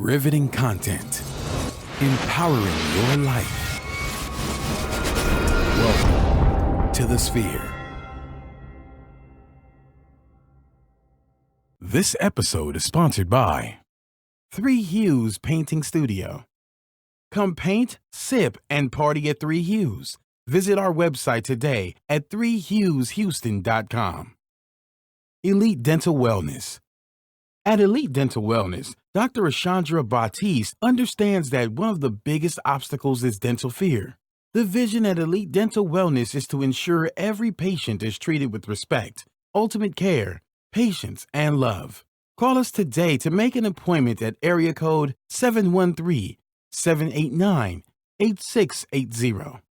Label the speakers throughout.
Speaker 1: Riveting content. Empowering your life. Welcome to the Sphere. This episode is sponsored by 3 Hues Painting Studio. Come paint, sip, and party at 3 Hues. Visit our website today at 3hueshouston.com. Elite Dental Wellness. At Elite Dental Wellness, Dr. Ashandra Batiste understands that one of the biggest obstacles is dental fear. The vision at Elite Dental Wellness is to ensure every patient is treated with respect, ultimate care, patience, and love. Call us today to make an appointment at area code 713-789-8680.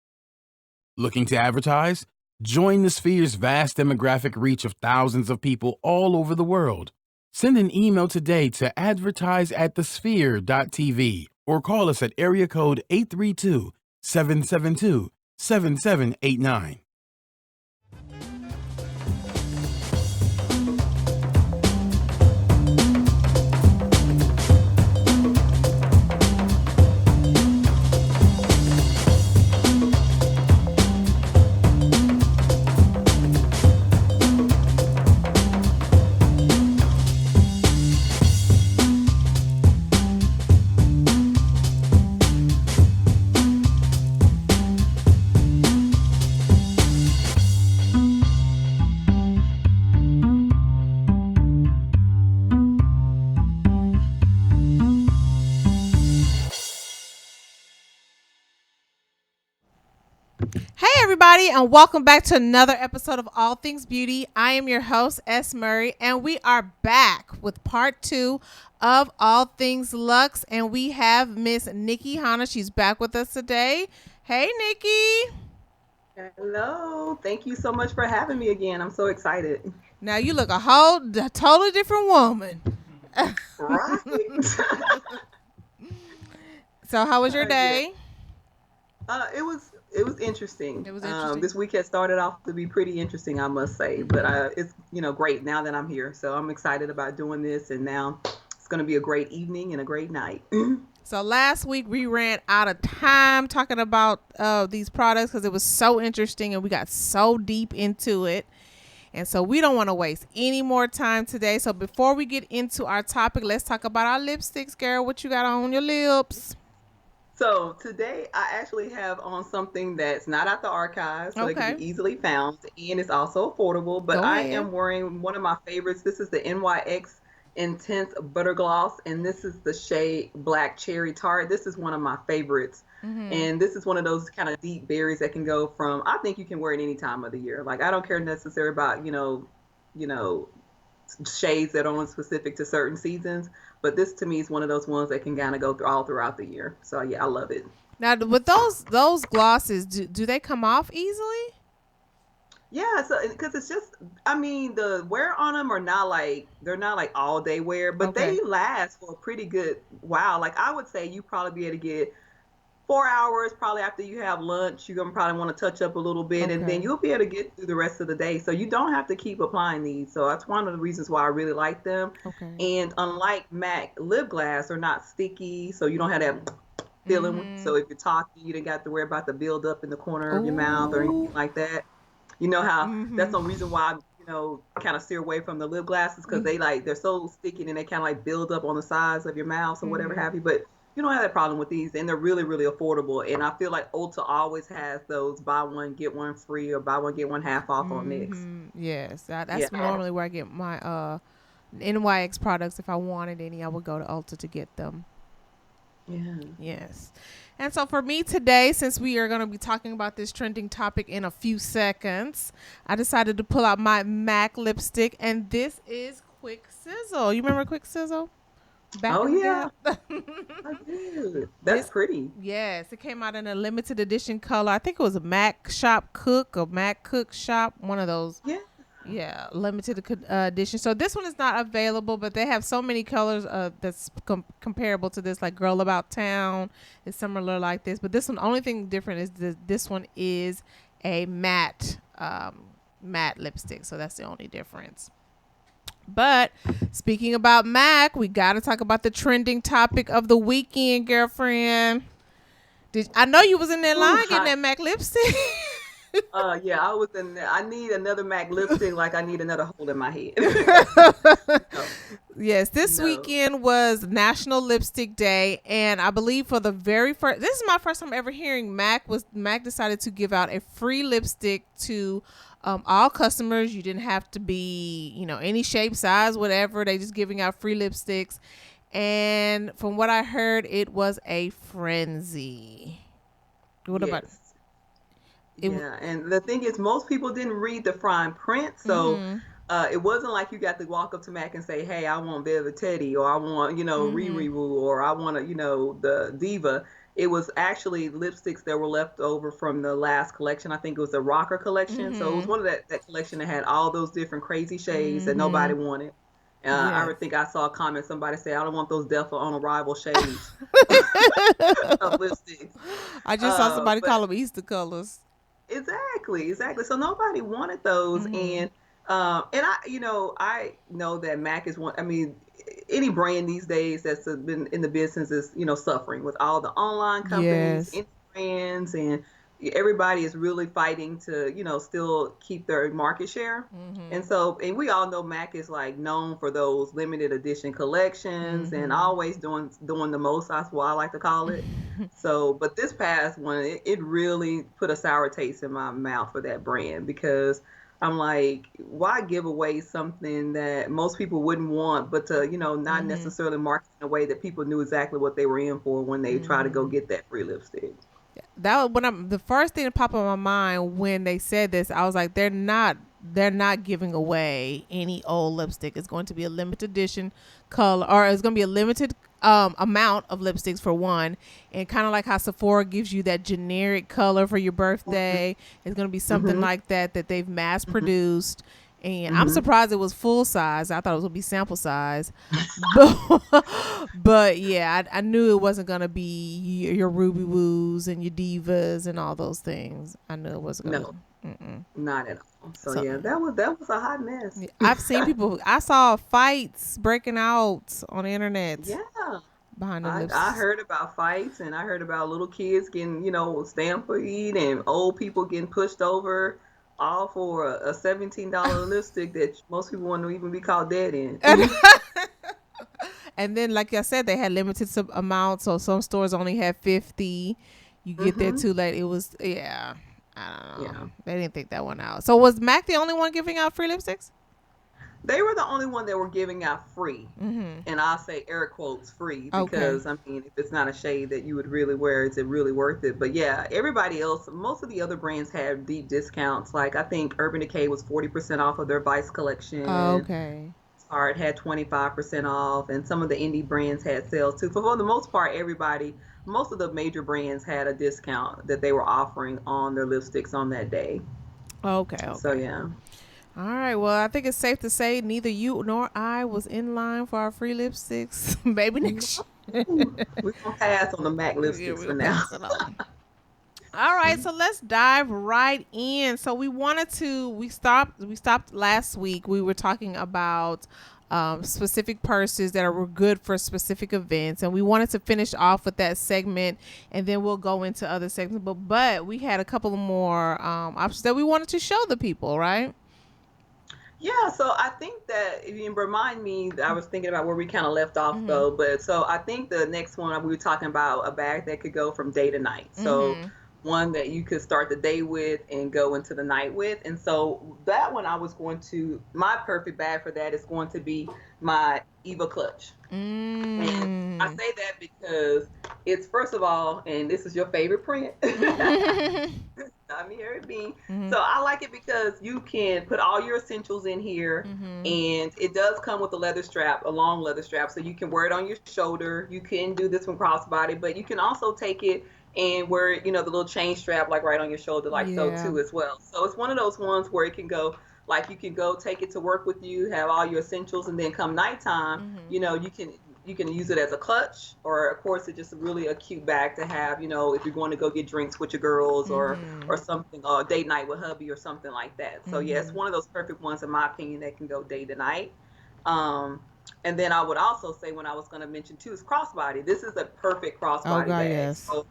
Speaker 1: Looking to advertise? Join the Sphere's vast demographic reach of thousands of people all over the world. Send an email today to advertise@thesphere.tv or call us at area code 832-772-7789.
Speaker 2: Everybody, and welcome back to another episode of All Things Beauty. I am your host, S. Murray, and we are back with part 2 of All Things Luxe, and we have Miss Nikki Hona. She's back with us today. Hey, Nikki.
Speaker 3: Hello. Thank you so much for having me again. I'm so excited.
Speaker 2: Now you look a totally different woman.
Speaker 3: Right.
Speaker 2: So how was your day?
Speaker 3: Yeah. It was interesting.
Speaker 2: It was interesting.
Speaker 3: This week has started off to be pretty interesting, I must say. But it's great now that I'm here. So I'm excited about doing this, and now it's going to be a great evening and a great night.
Speaker 2: So last week we ran out of time talking about these products because it was so interesting and we got so deep into it. And so we don't want to waste any more time today. So before we get into our topic, let's talk about our lipsticks, girl. What you got on your lips?
Speaker 3: So today I actually have on something that's not at the archives, so it can be easily found, and it's also affordable. But I am wearing one of my favorites. This is the NYX Intense Butter Gloss, and this is the shade Black Cherry Tart. This is one of my favorites. Mm-hmm. And this is one of those kind of deep berries that can go from, I think you can wear it any time of the year. Like, I don't care necessarily about, shades that are only specific to certain seasons. But this to me is one of those ones that can kind of go all throughout the year. So yeah, I love it.
Speaker 2: Now with those glosses, do they come off easily?
Speaker 3: Yeah, so because it's just, the wear on them are not like, they're not like all day wear, but they last for a pretty good while. Like I would say you probably be able to get 4 hours probably after you have lunch. You're going to probably want to touch up a little bit, and then you'll be able to get through the rest of the day. So you don't have to keep applying these. So that's one of the reasons why I really like them. Okay. And unlike MAC lip gloss, they're not sticky, so you don't have that feeling. Mm-hmm. So if you're talking, you didn't got to worry about the build up in the corner of your mouth or anything like that. You know how that's the reason why kind of steer away from the lip glosses, because they're so sticky and they kind of like build up on the sides of your mouth or whatever have you. But you don't have that problem with these, and they're really, really affordable. And I feel like Ulta always has those buy one get one free or buy one get one half off on NYX.
Speaker 2: Yes, that's normally where I get my NYX products. If I wanted any, I would go to Ulta to get them.
Speaker 3: Yeah.
Speaker 2: Yes. And so for me today, since we are going to be talking about this trending topic in a few seconds, I decided to pull out my MAC lipstick, and this is Quick Sizzle. You remember Quick Sizzle?
Speaker 3: I do. That's pretty.
Speaker 2: Yes, it came out in a limited edition color. I think it was a MAC Shop Cook or MAC Cook Shop, one of those. Yeah, limited edition. So this one is not available, but they have so many colors that's comparable to this, like Girl About Town is similar like this. But this one, only thing different is this one is a matte lipstick. So that's the only difference. But speaking about MAC, we got to talk about the trending topic of the weekend, girlfriend. I know you was in there line getting that MAC lipstick.
Speaker 3: Yeah, I was in there. I need another MAC lipstick like I need another hole in my head. No,
Speaker 2: Yes, this
Speaker 3: no.
Speaker 2: weekend was National Lipstick Day, and I believe for the very first, this is my first time ever hearing MAC decided to give out a free lipstick to all customers. You didn't have to be, any shape, size, whatever. They just giving out free lipsticks, and from what I heard, it was a frenzy. What about
Speaker 3: Yes.
Speaker 2: it?
Speaker 3: Yeah, and the thing is, most people didn't read the fine print, so
Speaker 2: Mm-hmm.
Speaker 3: it wasn't like you got to walk up to Mac and say, "Hey, I want Velvet Teddy," or "I want,
Speaker 2: Mm-hmm.
Speaker 3: Riri Woo," or "I want to, the Diva." It was actually lipsticks that were left over from the last collection. I think it was the Rocker collection. So it was
Speaker 2: Mm-hmm.
Speaker 3: one of that collection that had all those different crazy shades that
Speaker 2: Mm-hmm.
Speaker 3: nobody wanted. I
Speaker 2: Yes.
Speaker 3: think I saw a comment, somebody say, "I don't want those Death on Arrival shades of lipsticks."
Speaker 2: I just saw somebody
Speaker 3: But
Speaker 2: call them Easter colors.
Speaker 3: exactly, exactly. So nobody wanted those,
Speaker 2: Mm-hmm.
Speaker 3: and I know that Mac is one. I mean, any brand these days that's been in the business is suffering with all the online companies,
Speaker 2: Yes.
Speaker 3: indie brands, and everybody is really fighting to still keep their market share.
Speaker 2: Mm-hmm.
Speaker 3: And we all know Mac is like known for those limited edition collections and
Speaker 2: Mm-hmm.
Speaker 3: always doing the most. That's what I like to call it. So, but this past one, it really put a sour taste in my mouth for that brand because I'm like, why give away something that most people wouldn't want, but to, not
Speaker 2: Mm-hmm.
Speaker 3: necessarily market in a way that people knew exactly what they were in for when they try to go
Speaker 2: Mm-hmm.
Speaker 3: get that free lipstick.
Speaker 2: That was when the first thing that popped in my mind when they said this. I was like, they're not giving away any old lipstick. It's going to be a limited edition color, or it's going to be a limited amount of lipsticks for one, and kind of like how Sephora gives you that generic color for your birthday. It's going to be something
Speaker 3: Mm-hmm.
Speaker 2: like that they've mass
Speaker 3: Mm-hmm.
Speaker 2: produced. And I'm
Speaker 3: Mm-hmm.
Speaker 2: surprised it was full size. I thought it was gonna be sample size, but but yeah, I knew it wasn't gonna be your Ruby Woos and your Divas and all those things. I knew it wasn't gonna.
Speaker 3: No,
Speaker 2: Mm-mm.
Speaker 3: not at all. So
Speaker 2: So
Speaker 3: yeah, that was a hot mess.
Speaker 2: yeah, I've seen people. I saw fights breaking out on the internet
Speaker 3: Yeah.
Speaker 2: behind the
Speaker 3: I
Speaker 2: lips.
Speaker 3: heard about fights and I heard about little kids getting, stampede and old people getting pushed over all for a $17 lipstick that most people wouldn't even be called dead in.
Speaker 2: And then, like I said, they had limited amounts, so some stores only had 50. You get there
Speaker 3: Hmm.
Speaker 2: too late. It was, yeah, I don't know.
Speaker 3: Yeah.
Speaker 2: They didn't think that one out. So was Mac the only one giving out free lipsticks?
Speaker 3: They were the only one that were giving out free.
Speaker 2: Mm-hmm.
Speaker 3: And I'll say air quotes free
Speaker 2: Okay.
Speaker 3: because I mean, if it's not a shade that you would really wear, is it really worth it? But yeah, everybody else, most of the other brands had deep discounts. Like I think Urban Decay was 40% off of their Vice collection.
Speaker 2: Okay.
Speaker 3: Art had 25% off, and some of the indie brands had sales too. For the most part, most of the major brands had a discount that they were offering on their lipsticks on that day.
Speaker 2: Okay.
Speaker 3: So
Speaker 2: Okay.
Speaker 3: yeah.
Speaker 2: All right. Well, I think it's safe to say neither you nor I was in line for our free lipsticks. Maybe next year.
Speaker 3: We're gonna pass on the MAC
Speaker 2: Yeah,
Speaker 3: lipsticks
Speaker 2: we'll
Speaker 3: for now.
Speaker 2: pass it on. All right, so let's dive right in. So we stopped last week. We were talking about specific purses that were good for specific events, and we wanted to finish off with that segment, and then we'll go into other segments. But we had a couple of more options that we wanted to show the people, right?
Speaker 3: Yeah, so I think that if you remind me, I was thinking about where we kind of left off
Speaker 2: Mhm.
Speaker 3: though, but so I think the next one we were talking about a bag that could go from day to night. So
Speaker 2: Mhm.
Speaker 3: one that you could start the day with and go into the night with. And so that one my perfect bag for that is going to be my Eva clutch. And I
Speaker 2: Mm.
Speaker 3: say that because it's first of all, and this is your favorite print.
Speaker 2: Mhm.
Speaker 3: I'm here it being.
Speaker 2: Mhm.
Speaker 3: So I like it because you can put all your essentials in here,
Speaker 2: Mhm.
Speaker 3: and it does come with a leather strap, a long leather strap, so you can wear it on your shoulder. You can do this one crossbody, but you can also take it and wear, the little chain strap like right on your shoulder, like so
Speaker 2: Yeah.
Speaker 3: too as well. So it's one of those ones where it can go like you can go take it to work with you, have all your essentials, and then come nighttime,
Speaker 2: Mhm.
Speaker 3: you can use it as a clutch, or of course it's just really a cute bag to have, if you're going to go get drinks with your girls or
Speaker 2: Mhm.
Speaker 3: something, or date night with hubby or something like that. So yeah, it's
Speaker 2: Mhm.
Speaker 3: one of those perfect ones in my opinion that can go day to night. And then I would also say, when I was going to mention too, is crossbody. This is a perfect
Speaker 2: Oh
Speaker 3: crossbody
Speaker 2: God,
Speaker 3: bag.
Speaker 2: yes.
Speaker 3: So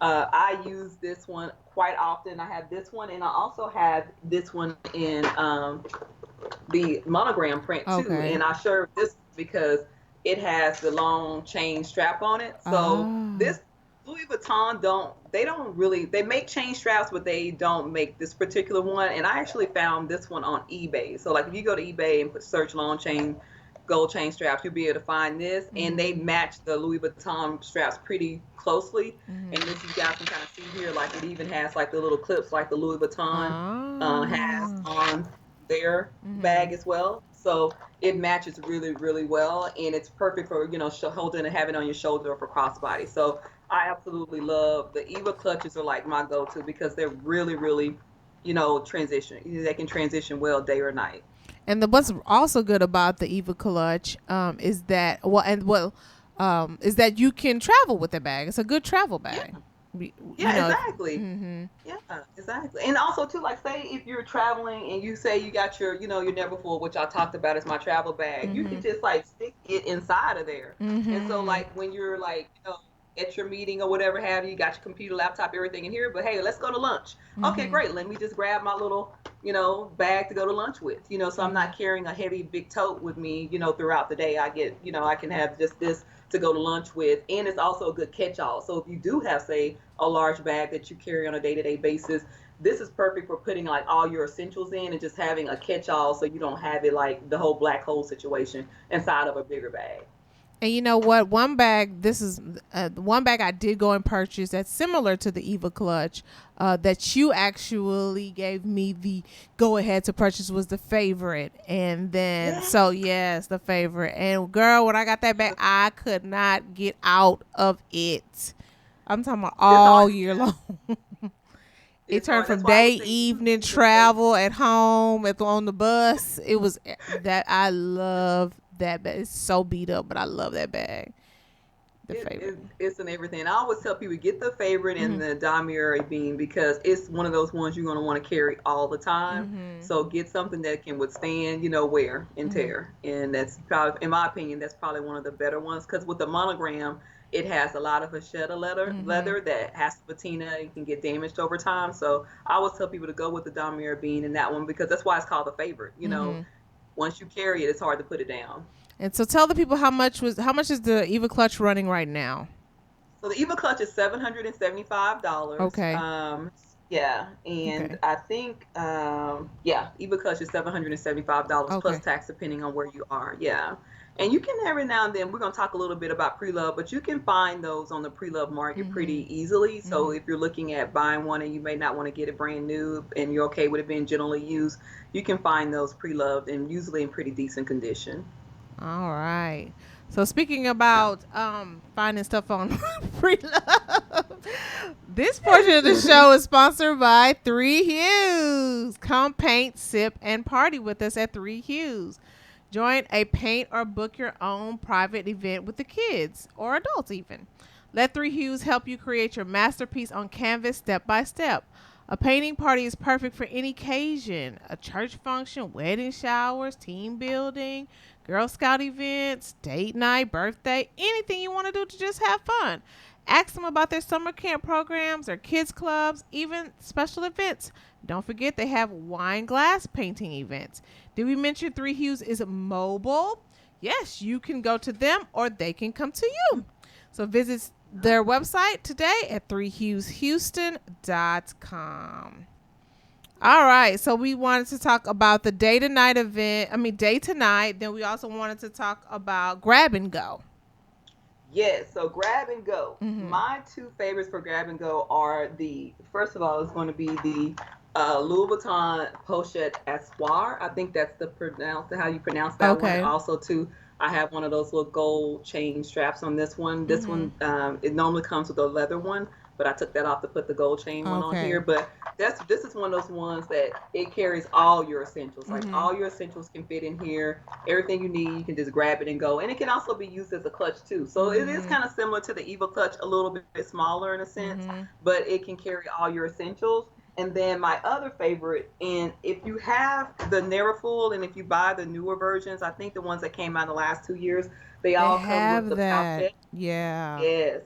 Speaker 3: I use this one quite often. I have this one, and I also have this one in the monogram print too.
Speaker 2: Okay.
Speaker 3: And I share this because it has the long chain strap on it. So
Speaker 2: Ah.
Speaker 3: this Louis Vuitton they make chain straps, but they don't make this particular one. And I actually found this one on eBay. So like if you go to eBay and search long chain gold chain straps, you'll be able to find this. And they match the Louis Vuitton straps pretty closely. And this, you guys can kind of see here, like it even has like the little clips like the Louis Vuitton has on their bag as well. So it matches really, really well, and it's perfect for holding and having on your shoulder or for crossbody. So I absolutely love the Eva clutches are like my go-to because they're really, really, transition. They can transition well day or night.
Speaker 2: And what's also good about the Eva clutch is that is that you can travel with the bag. It's a good travel bag.
Speaker 3: Yeah, exactly. Yeah, exactly. And also too, like say if you're traveling and you say you got your, your never full, which I talked about as my travel bag, you can just like stick it inside of there. And so like when you're like, at your meeting or whatever have you, got your computer, laptop, everything in here, but hey, let's go to lunch. Okay, great. Let me just grab my little, bag to go to lunch with, so I'm not carrying a heavy big tote with me, throughout the day. I get, I can have just this to go to lunch with, and it's also a good catch-all. So if you do have, say, a large bag that you carry on a day-to-day basis, this is perfect for putting like all your essentials in and just having a catch-all, so you don't have it like the whole black hole situation inside of a bigger bag.
Speaker 2: And you know what? One bag, this is one bag I did go and purchase that's similar to the Eva clutch that you actually gave me the go ahead to purchase was the favorite. And then, so yes, the favorite. And girl, when I got that bag, I could not get out of it. I'm talking about all year long. It turned from day, evening, travel, at home, on the bus. It was that I love that bag. It's so beat up, but I love that bag. The favorite.
Speaker 3: It's an everything. I always tell people get the favorite and the Damier bean because it's one of those ones you're going to want to carry all the time. So get something that can withstand, wear and tear. And that's probably, in my opinion, that's probably one of the better ones because with the monogram, it has a lot of Hachette leather that has patina and can get damaged over time. So I always tell people to go with the Damier bean in that one because that's why it's called the favorite. Once you carry it, it's hard to put it down.
Speaker 2: And so tell the people how much is the Eva clutch running right now?
Speaker 3: So the Eva clutch is $775.
Speaker 2: Okay.
Speaker 3: Yeah, and I think Eva clutch is $775 plus tax depending on where you are. Yeah. And you can every now and then, we're going to talk a little bit about pre-love, but you can find those on the pre-love market pretty easily. So if you're looking at buying one and you may not want to get it brand new and you're okay with it being generally used, you can find those pre-loved and usually in pretty decent condition.
Speaker 2: All right. So speaking about finding stuff on pre-love, this portion of the show is sponsored by 3 Hues. Come paint, sip, and party with us at 3 Hues. Join a paint or book your own private event with the kids or adults even. Let 3 Hues help you create your masterpiece on canvas step by step. A painting party is perfect for any occasion. A church function, wedding showers, team building, Girl Scout events, date night, birthday, anything you want to do to just have fun. Ask them about their summer camp programs or kids clubs, even special events. Don't forget they have wine glass painting events. Did we mention 3 Hues is mobile? Yes, you can go to them or they can come to you. So visit their website today at 3hueshouston.com. All right, so we wanted to talk about the day to night. Then we also wanted to talk about grab and go.
Speaker 3: Yes, so grab and go. My 2 favorites for grab and go are first of all, it's going to be the Louis Vuitton Pochette Espoir. I think that's how you pronounce that one. Also, too, I have one of those little gold chain straps on this one. This one, it normally comes with a leather one, but I took that off to put the gold chain one on here. But this is one of those ones that it carries all your essentials. Like all your essentials can fit in here. Everything you need, you can just grab it and go. And it can also be used as a clutch too. So it is kind of similar to the Eva clutch, a little bit smaller in a sense, but it can carry all your essentials. And then my other favorite, and if you have the Neverfull and if you buy the newer versions, I think the ones that came out in the last 2 years, they
Speaker 2: They
Speaker 3: all come with
Speaker 2: have
Speaker 3: the
Speaker 2: that.
Speaker 3: pouchette.
Speaker 2: Yeah.
Speaker 3: Yes.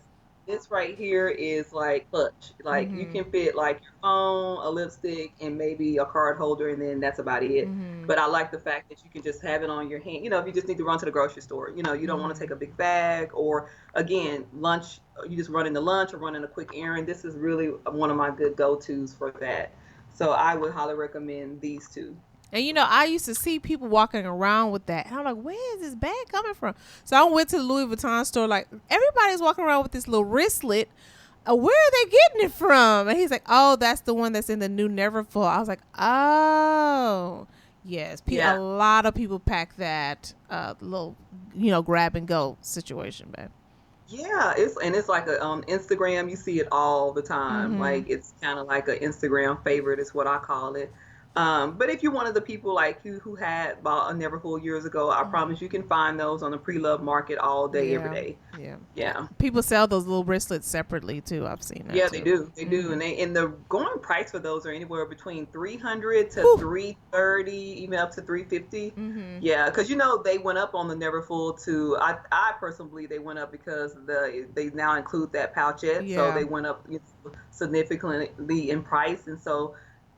Speaker 3: This right here is like clutch. Like you
Speaker 2: Mhm.
Speaker 3: can fit like your phone, a lipstick, and maybe a card holder, and then that's about it.
Speaker 2: Mhm.
Speaker 3: But I like the fact that you can just have it on your hand. If you just need to run to the grocery store, you don't want to take
Speaker 2: Mhm.
Speaker 3: a big bag, or again, lunch, you just run into lunch or running a quick errand. This is really one of my good go-tos for that. So I would highly recommend these two.
Speaker 2: And I used to see people walking around with that. And I'm like, where is this bag coming from? So I went to the Louis Vuitton store. Like, everybody's walking around with this little wristlet. Where are they getting it from? And he's like, oh, that's the one that's in the new Neverfull. I was like, oh, yes. A
Speaker 3: Yeah.
Speaker 2: lot of people pack that little, grab and go situation, man.
Speaker 3: Yeah, it's like a Instagram. You see it all the time.
Speaker 2: Mm-hmm.
Speaker 3: Like it's kind of like an Instagram favorite is what I call it. But if you're one of the people like you who had bought a Neverfull years ago, I promise you can find those on the pre-love market all day, every
Speaker 2: Yeah,
Speaker 3: day.
Speaker 2: yeah.
Speaker 3: Yeah.
Speaker 2: People sell those little wristlets separately too. I've seen that
Speaker 3: Yeah, they
Speaker 2: too.
Speaker 3: do. They do,
Speaker 2: Mm-hmm.
Speaker 3: and the going price for those are anywhere between 300 to
Speaker 2: Whew.
Speaker 3: 330, even up to 350.
Speaker 2: Mm-hmm.
Speaker 3: Yeah, because they went up on the Neverfull to. I personally believe they went up because they now include that pouchette, so
Speaker 2: Yeah.
Speaker 3: they went up significantly in price, and so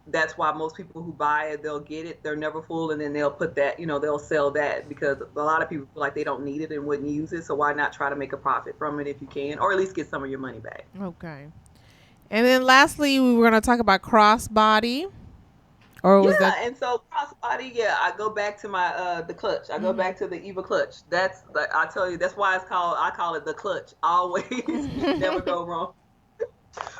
Speaker 3: that's why most people who buy it, they'll get it, they're Neverfull, and then they'll put that, they'll sell that because a lot of people feel like they don't need it and wouldn't use it, so why not try to make a profit from it if you can, or at least get some of your money back.
Speaker 2: Okay. And then lastly, we were going to talk about crossbody. Or
Speaker 3: Yeah,
Speaker 2: was that?
Speaker 3: and so crossbody, yeah, I go back to my the clutch. I go
Speaker 2: Mm-hmm.
Speaker 3: back to the Eva clutch. That's like I tell you, that's why I call it the clutch. Always, you can never go wrong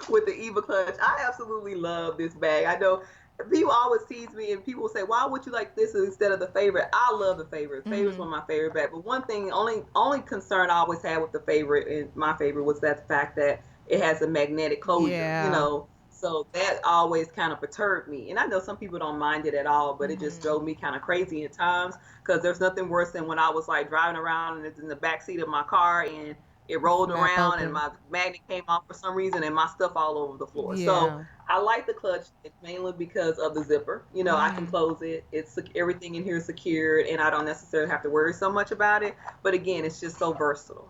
Speaker 3: with the Eva clutch. I absolutely love this bag. I know people always tease me and people say, "Why would you like this instead of the favorite?" I love the favorite. Favorite's
Speaker 2: Mm-hmm.
Speaker 3: one of my favorite bag. But one thing, only concern I always had with the favorite and my favorite was that the fact that it has a magnetic closure.
Speaker 2: Yeah.
Speaker 3: So that always kind of perturbed me. And I know some people don't mind it at all, but it just
Speaker 2: Mm-hmm.
Speaker 3: drove me kind of crazy at times because there's nothing worse than when I was like driving around and it's in the back seat of my car and it rolled
Speaker 2: Flap
Speaker 3: around and
Speaker 2: open.
Speaker 3: my magnet came off for some reason and my stuff all over the floor. So
Speaker 2: Yeah.
Speaker 3: I like the clutch mainly because of the zipper. I can
Speaker 2: Mm-hmm.
Speaker 3: close it. It's everything in here is secured, and I don't necessarily have to worry so much about it. But again, it's just so versatile.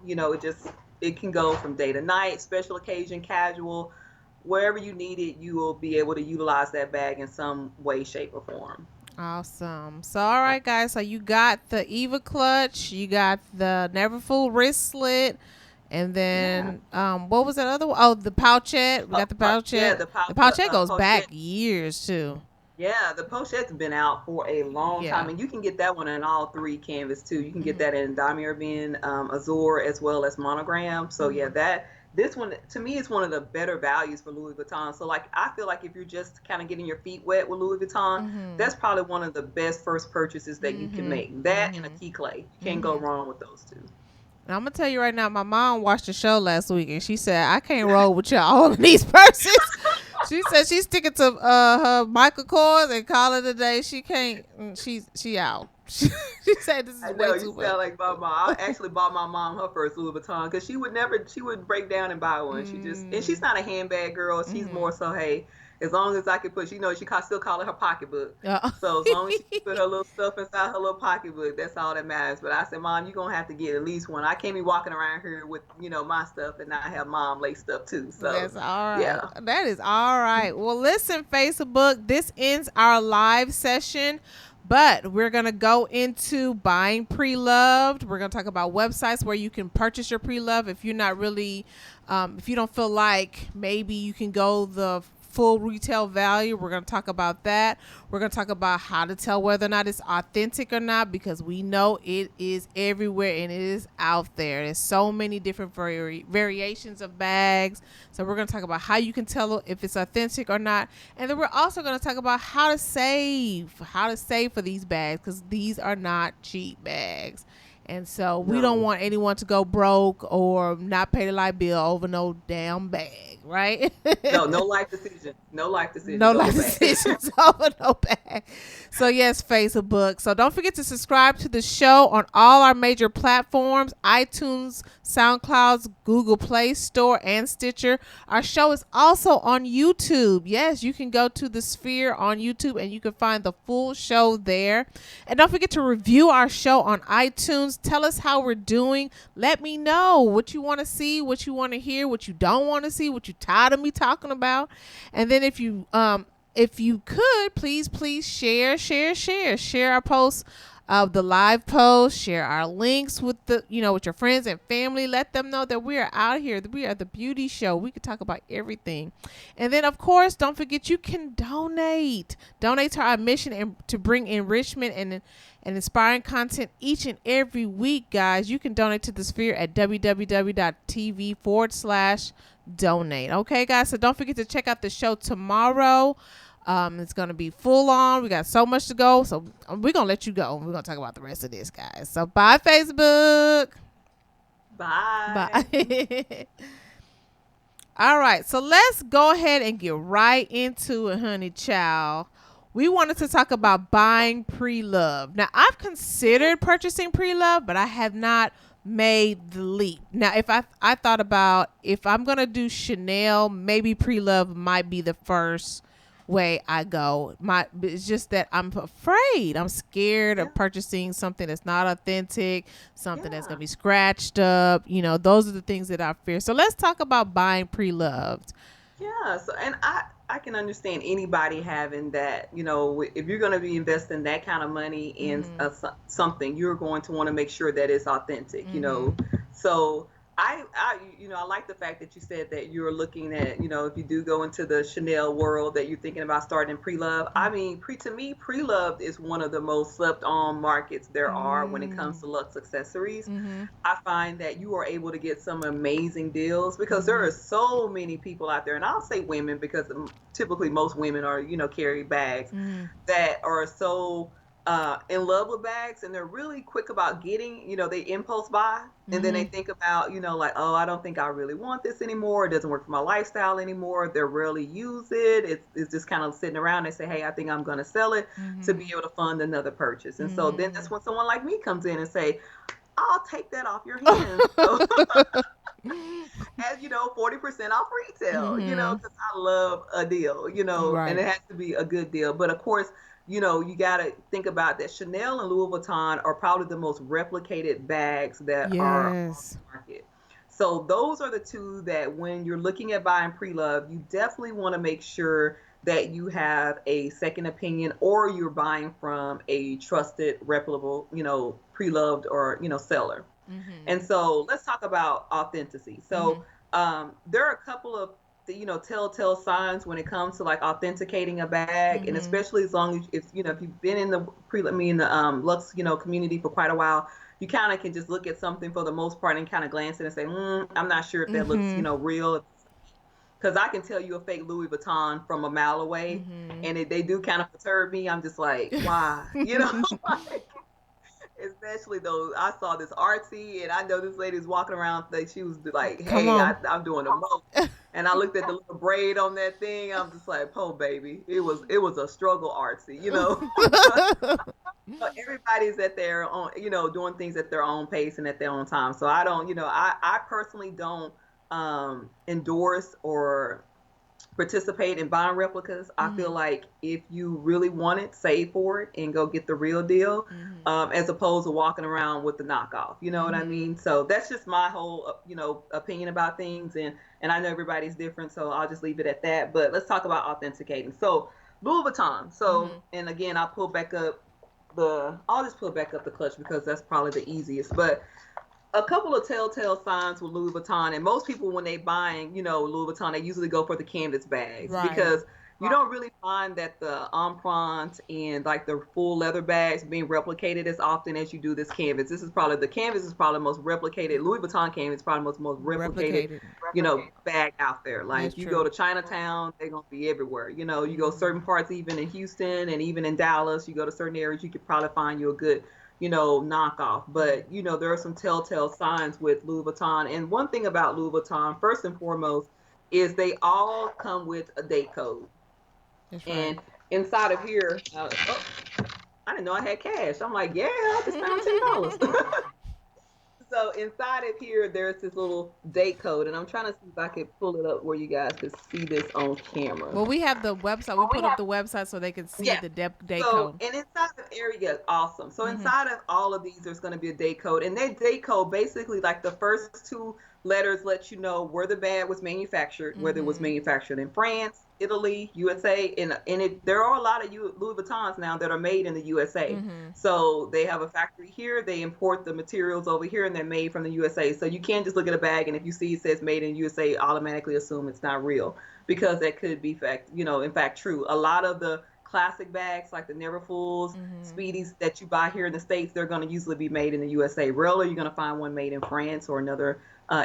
Speaker 3: It can go from day to night, special occasion, casual, wherever you need it. You will be able to utilize that bag in some way, shape, or form.
Speaker 2: Awesome. So, all right, guys. So you got the Eva clutch, you got the Neverfull wristlet, and
Speaker 3: Yeah.
Speaker 2: then what was that other one? Oh, the pouchette. We got the
Speaker 3: Yeah,
Speaker 2: pouchette.
Speaker 3: the
Speaker 2: The pouchette goes back
Speaker 3: pochette.
Speaker 2: years too.
Speaker 3: Yeah, the pochette's been out for a long time,
Speaker 2: Yeah.
Speaker 3: and you can get that one in all three canvas too. You can get
Speaker 2: Mm-hmm.
Speaker 3: that in Damier Bin, Azure, as well as Monogram. So yeah,
Speaker 2: Mm-hmm.
Speaker 3: this one to me is one of the better values for Louis Vuitton. So like I feel like if you're just kind of getting your feet wet with Louis Vuitton,
Speaker 2: Mm-hmm.
Speaker 3: that's probably one of the best first purchases that you can
Speaker 2: Mm-hmm.
Speaker 3: make. That and a
Speaker 2: Mm-hmm.
Speaker 3: key clay, you can't go
Speaker 2: Mm-hmm.
Speaker 3: wrong with those two.
Speaker 2: And I'm gonna tell you right now, my mom watched the show last week and she said I can't roll with y'all in these purses. She said she's sticking to her Michael Kors and call it a day. She can't. She out. She said this is
Speaker 3: I
Speaker 2: way
Speaker 3: know you
Speaker 2: too much.
Speaker 3: sound like my mom. I actually bought my mom her first Louis Vuitton because she would break down and buy one. And she's
Speaker 2: Mm,
Speaker 3: not a handbag girl. She's
Speaker 2: mm-hmm.
Speaker 3: more so, hey, as long as I can put, still call it her pocketbook.
Speaker 2: Uh,
Speaker 3: So as long as she can put her little stuff inside her little pocketbook, that's all that matters. But I said, Mom, you're gonna have to get at least one. I can't be walking around here with, my stuff and not have mom laced up too. So
Speaker 2: That's all right.
Speaker 3: yeah.
Speaker 2: That is all right. Well, listen, Facebook, this ends our live session, but we're going to go into buying pre-loved. We're going to talk about websites where you can purchase your pre-love if you're not really, if you don't feel like maybe you can go the full retail value. We're going to talk about that. We're going to talk about how to tell whether or not it's authentic or not, because we know it is everywhere and it is out there. There's so many different variations of bags. So we're going to talk about how you can tell if it's authentic or not. And then we're also going to talk about how to save for these bags, because these are not cheap bags. And so we don't want anyone to go broke or not pay the light bill over no damn bag, right?
Speaker 3: No life decisions. No life decisions.
Speaker 2: No life decisions over no bag. So yes, Facebook. So don't forget to subscribe to the show on all our major platforms: iTunes, SoundCloud, Google Play Store, and Stitcher. Our show is also on YouTube. Yes, you can go to the Sphere on YouTube and you can find the full show there. And don't forget to review our show on iTunes. Tell us how we're doing. Let me know what you want to see, what you want to hear, what you don't want to see, what you tired of me talking about. And then if you could, please share our posts of the live post, share our links with with your friends and family. Let them know that we are out here, that we are the beauty show. We can talk about everything. And then of course, don't forget you can donate to our mission and to bring enrichment and inspiring content each and every week, guys. You can donate to the Sphere at www.tv/donate. Okay, guys. So don't forget to check out the show tomorrow. It's going to be full on. We got so much to go. So we're going to let you go. We're going to talk about the rest of this, guys. So bye, Facebook.
Speaker 3: Bye.
Speaker 2: Bye. All right. So let's go ahead and get right into it, honey child. We wanted to talk about buying pre-loved. Now, I've considered purchasing pre-loved, but I have not made the leap. Now, if I thought about if I'm going to do Chanel, maybe pre-loved might be the first way I go. It's just that I'm afraid. I'm scared of purchasing something that's not authentic, something that's going to be scratched up. Those are the things that I fear. So let's talk about buying pre-loved.
Speaker 3: Yeah. So, and I can understand anybody having that, if you're going to be investing that kind of money in something, you're going to want to make sure that it's authentic, So I like the fact that you said that you're looking at, if you do go into the Chanel world, that you're thinking about starting pre-loved. I mean, to me, pre-loved is one of the most slept on markets there are when it comes to luxe accessories. I find that you are able to get some amazing deals because there are so many people out there, and I'll say women because typically most women are, carry bags that are so in love with bags, and they're really quick about getting, they impulse buy, and then they think about, like, oh, I don't think I really want this anymore. It doesn't work for my lifestyle anymore. They rarely use it. It's just kind of sitting around. They say, hey, I think I'm going to sell it to be able to fund another purchase. And so then that's when someone like me comes in and say, I'll take that off your hands. So, as 40% off retail, because I love a deal,
Speaker 2: Right.
Speaker 3: and it has to be a good deal. But of course, you got to think about that Chanel and Louis Vuitton are probably the most replicated bags that are on the market. So those are the two that when you're looking at buying pre-loved, you definitely want to make sure that you have a second opinion or you're buying from a trusted, reputable, pre-loved or, seller. And so let's talk about authenticity. So there are a couple of telltale signs when it comes to like authenticating a bag, and especially as long as if you've been in the luxe community for quite a while, you kind of can just look at something for the most part and kind of glance at it and say, I'm not sure if that looks real, because I can tell you a fake Louis Vuitton from a mile away, and they do kind of perturb me. I'm just like, why, like, especially though I saw this artsy, and I know this lady's walking around like she was like, hey, I'm doing the most. And I looked at the little braid on that thing. I'm just like, oh baby, it was a struggle artsy, But everybody's at their own, doing things at their own pace and at their own time. So I don't, I personally don't endorse or participate in buying replicas. I feel like if you really want it, save for it and go get the real deal, as opposed to walking around with the knockoff. You know what I mean? So that's just my whole, opinion about things. And I know everybody's different, so I'll just leave it at that. But let's talk about authenticating. So Louis Vuitton. So, and again, I'll just pull back up the clutch because that's probably the easiest. But a couple of telltale signs with Louis Vuitton, and most people when they buying, Louis Vuitton, they usually go for the canvas bags because you don't really find that the empreinte and like the full leather bags being replicated as often as you do this canvas. The canvas is probably the most replicated. Louis Vuitton canvas is probably the most replicated. Bag out there. Like
Speaker 2: That's
Speaker 3: you
Speaker 2: true.
Speaker 3: go to Chinatown, they're gonna be everywhere. You go certain parts, even in Houston and even in Dallas, you go to certain areas, you could probably find you a good knockoff. But, there are some telltale signs with Louis Vuitton. And one thing about Louis Vuitton, first and foremost, is they all come with a date code.
Speaker 2: That's right.
Speaker 3: And inside of here, oh, I didn't know I had cash. I'm like, yeah, I just found $10. So inside of here, there's this little date code, and I'm trying to see if I could pull it up where you guys could see this on camera.
Speaker 2: Well, we have the website. We put up the website so they can see
Speaker 3: Yeah.
Speaker 2: the date
Speaker 3: So,
Speaker 2: code.
Speaker 3: and inside of area, awesome. So
Speaker 2: Mm-hmm.
Speaker 3: inside of all of these, there's going to be a date code, and that date code basically, like the first two letters, let you know where the bag was manufactured, whether it was manufactured in France, Italy, USA, and there are a lot of Louis Vuittons now that are made in the USA. So they have a factory here, they import the materials over here, and they're made from the USA. So you can't just look at a bag and if you see it says made in USA, automatically assume it's not real, because that could be in fact true. A lot of the classic bags like the Neverfulls, Speedies that you buy here in the States, they're going to usually be made in the USA. Rarely you're going to find one made in France or another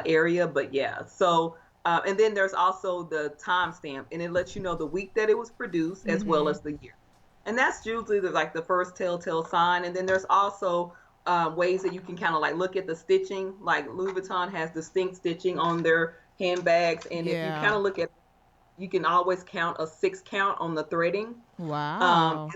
Speaker 3: area, but yeah. So, and then there's also the timestamp, and it lets you know the week that it was produced as well as the year. And that's usually the first telltale sign. And then there's also ways that you can kind of like look at the stitching. Like Louis Vuitton has distinct stitching on their handbags, and if you kind of look at, you can always count a 6 count on the threading.
Speaker 2: Wow.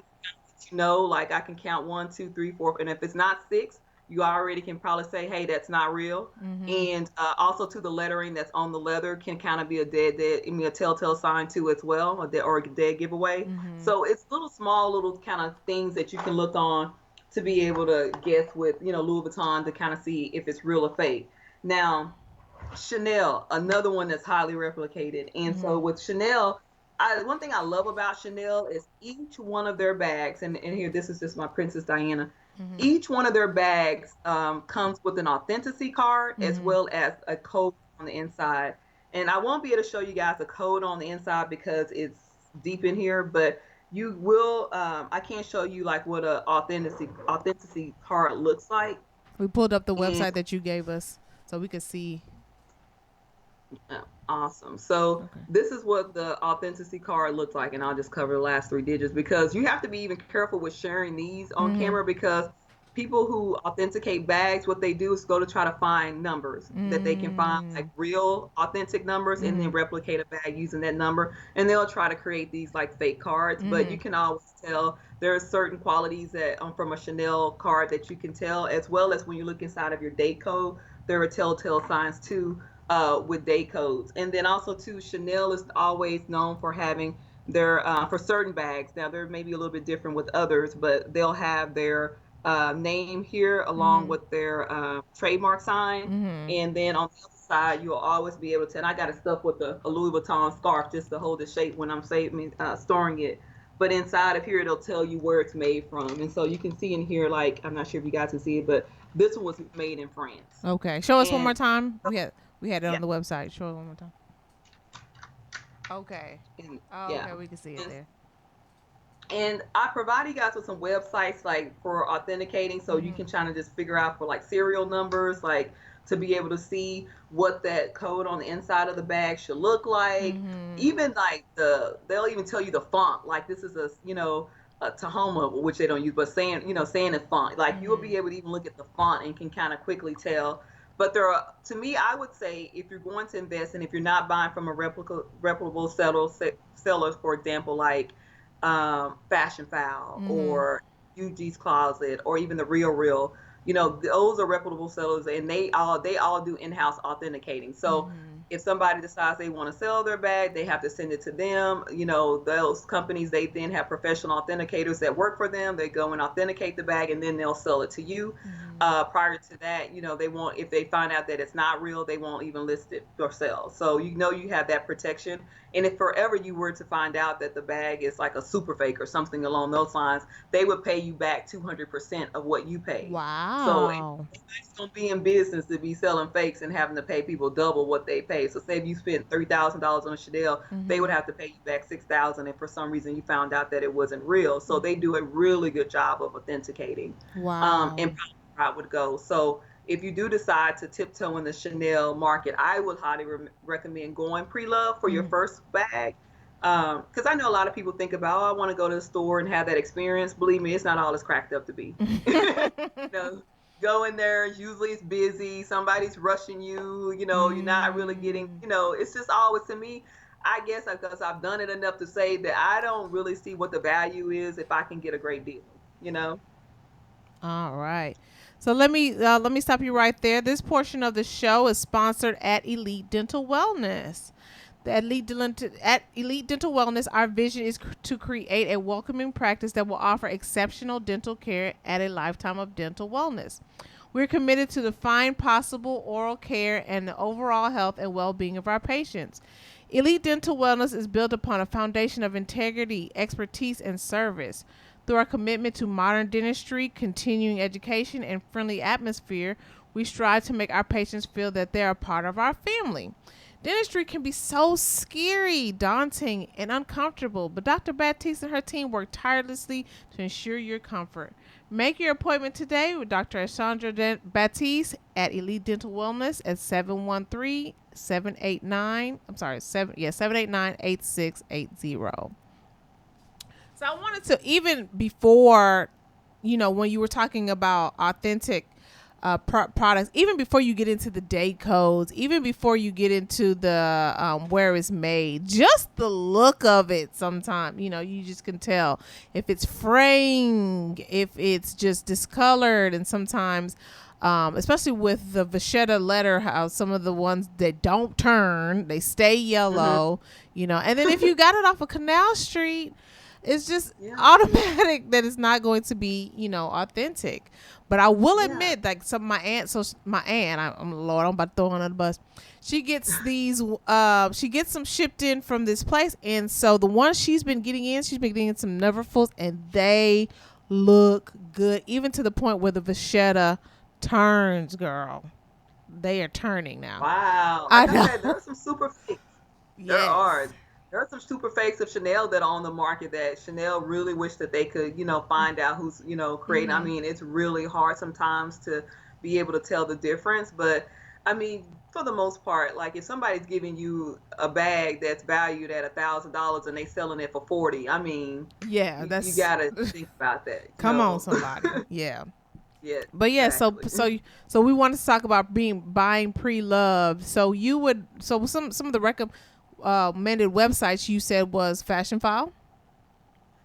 Speaker 3: Like I can count 1, 2, 3, 4, and if it's not 6, you already can probably say, hey, that's not real. And also to the lettering that's on the leather can kind of be a telltale sign too as well, or a dead giveaway. So it's little kind of things that you can look on to be able to guess with, Louis Vuitton, to kind of see if it's real or fake. Now, Chanel, another one that's highly replicated. And so with Chanel, one thing I love about Chanel is each one of their bags, and here, this is just my Princess Diana. Each one of their bags comes with an authenticity card as well as a code on the inside. And I won't be able to show you guys a code on the inside because it's deep in here, but you will, I can't show you like what a authenticity card looks like.
Speaker 2: We pulled up the website that you gave us so we could see.
Speaker 3: Awesome. So this is what the authenticity card looks like, and I'll just cover the last 3 digits because you have to be even careful with sharing these on camera, because people who authenticate bags, what they do is go to try to find numbers that they can find, like real authentic numbers, and then replicate a bag using that number, and they'll try to create these like fake cards. But you can always tell there are certain qualities that from a Chanel card that you can tell, as well as when you look inside of your date code, there are telltale signs too. With date codes. And then also too, Chanel is always known for having their for certain bags. Now they're maybe a little bit different with others, but they'll have their name here along with their trademark sign. And then on the other side, you'll always be able to, and I got it stuffed with a Louis Vuitton scarf just to hold the shape when I'm storing it. But inside of here, it'll tell you where it's made from. And so you can see in here, like, I'm not sure if you guys can see it, but this one was made in France.
Speaker 2: Okay. Show us one more time. We had it on the website. Show it one more time. Okay. Okay, we can see it there.
Speaker 3: And I provide you guys with some websites like for authenticating, so you can kind of just figure out for like serial numbers, like to be able to see what that code on the inside of the bag should look like. Even like they'll even tell you the font, like this is a Tahoma, which they don't use, but saying the font, like you'll be able to even look at the font and can kind of quickly tell. But to me, I would say if you're going to invest, and if you're not buying from a reputable sellers, for example, like Fashion Foul or UG's Closet, or even the Real, those are reputable sellers, and they all do in-house authenticating. So if somebody decides they want to sell their bag, they have to send it to them. Those companies, they then have professional authenticators that work for them. They go and authenticate the bag, and then they'll sell it to you. Prior to that, they won't, if they find out that it's not real, they won't even list it or sell. So you have that protection. And if forever you were to find out that the bag is like a super fake or something along those lines, they would pay you back 200% of what you paid.
Speaker 2: Wow.
Speaker 3: So it's going to be in business to be selling fakes and having to pay people double what they pay. So say if you spent $3,000 on a Chanel, they would have to pay you back $6,000 if for some reason you found out that it wasn't real. So they do a really good job of authenticating.
Speaker 2: Wow.
Speaker 3: And I would go. So if you do decide to tiptoe in the Chanel market, I would highly recommend going pre-love for your first bag. Because I know a lot of people think about, oh, I want to go to the store and have that experience. Believe me, it's not all it's cracked up to be. You know, go in there, usually it's busy, somebody's rushing you, you're not really getting,
Speaker 2: Mm.
Speaker 3: it's just always, to me, I guess because I've done it enough to say that I don't really see what the value is if I can get a great deal, you know?
Speaker 2: All right. So let me stop you right there. This portion of the show is sponsored at Elite Dental Wellness. At Elite Dental Wellness, our vision is to create a welcoming practice that will offer exceptional dental care at a lifetime of dental wellness. We're committed to the fine possible oral care and the overall health and well-being of our patients. Elite Dental Wellness is built upon a foundation of integrity, expertise, and service. Through our commitment to modern dentistry, continuing education, and friendly atmosphere, we strive to make our patients feel that they're a part of our family. Dentistry can be so scary, daunting, and uncomfortable, but Dr. Baptiste and her team work tirelessly to ensure your comfort. Make your appointment today with Dr. Ashandra Baptiste at Elite Dental Wellness at 789-8680. So I wanted to, even before, when you were talking about authentic products, even before you get into the date codes, even before you get into the where it's made, just the look of it, sometimes, you just can tell if it's fraying, if it's just discolored, and sometimes, especially with the vachetta letter, how some of the ones that don't turn, they stay yellow, and then if you got it off of Canal Street, it's just automatic that it's not going to be, authentic. But I will admit, like, Lord, I'm about to throw her under the bus. She gets these, she gets them shipped in from this place. And so the ones she's been getting some Neverfulls, and they look good, even to the point where the vachetta turns, girl. They are turning now.
Speaker 3: Wow.
Speaker 2: I
Speaker 3: Like I
Speaker 2: know.
Speaker 3: said, there are some super fakes. There
Speaker 2: Yes.
Speaker 3: are. There are some super fakes of Chanel that are on the market that Chanel really wish that they could, find out who's, creating. I
Speaker 2: Mm-hmm.
Speaker 3: mean, it's really hard sometimes to be able to tell the difference. But I mean, for the most part, like if somebody's giving you a bag that's valued at $1,000 and they selling it for 40, I mean,
Speaker 2: Yeah,
Speaker 3: you
Speaker 2: that's
Speaker 3: gotta think about that,
Speaker 2: come on, somebody. Yeah.
Speaker 3: Yeah,
Speaker 2: But yeah, so
Speaker 3: exactly.
Speaker 2: so we wanted to talk about buying pre-loved. So some of the recommended websites you said was Fashion File.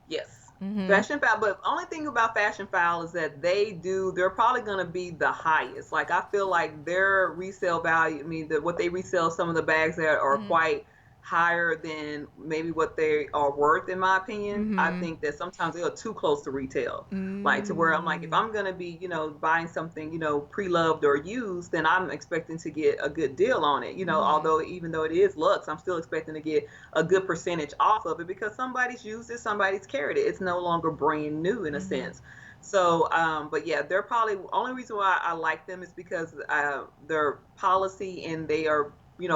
Speaker 3: Yes.
Speaker 2: Mm-hmm.
Speaker 3: Fashion File, but only thing about Fashion File is that they're probably going to be the highest. Like I feel like their resale value, I mean, what they resell some of the bags that are
Speaker 2: Mm-hmm.
Speaker 3: quite higher than maybe what they are worth, in my opinion. I
Speaker 2: Mm-hmm.
Speaker 3: think that sometimes they are too close to retail. Like to where I'm like, if
Speaker 2: Mm.
Speaker 3: I'm going to be, buying something, pre-loved or used, then I'm expecting to get a good deal on it.
Speaker 2: Mm-hmm.
Speaker 3: Although even though it is Luxe, I'm still expecting to get a good percentage off of it because somebody's used it, somebody's carried it. It's no longer brand new in a
Speaker 2: Mm-hmm.
Speaker 3: sense. So, but yeah, they're probably only reason why I like them is because their policy and they are,